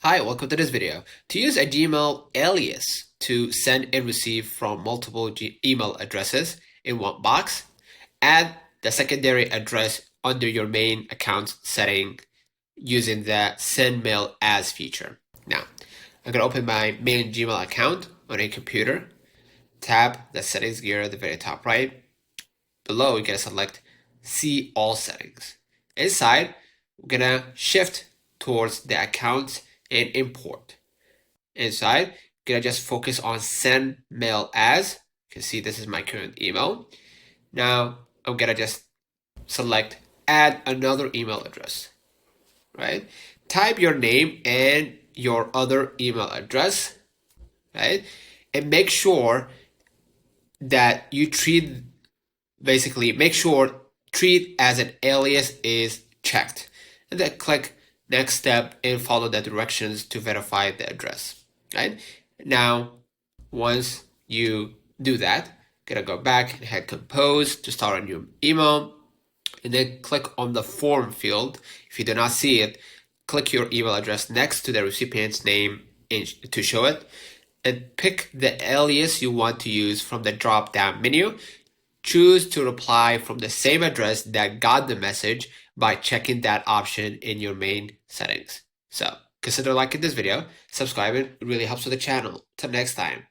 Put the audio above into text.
Hi, welcome to this video. To use a Gmail alias to send and receive from multiple email addresses in one box, add the secondary address under your main account setting using the Send Mail As feature. Now, I'm going to open my main Gmail account on a computer, tap the settings gear at the very top right. Below, you're going to select See All Settings. Inside, we're going to shift towards the accounts and import. Inside, gonna just focus on send mail as. You can see this is my current email. Now I'm gonna just select add another email address, right? Type your name and your other email address, right? And make sure that you treat as an alias is checked. And then click next step and follow the directions to verify the address. Right? Now, once you do that, gonna go back and hit compose to start a new email, and then click on the form field. If you do not see it, click your email address next to the recipient's name to show it, and pick the alias you want to use from the drop-down menu. Choose to reply from the same address that got the message by checking that option in your main settings. So consider liking this video, subscribing, it really helps with the channel. Till next time.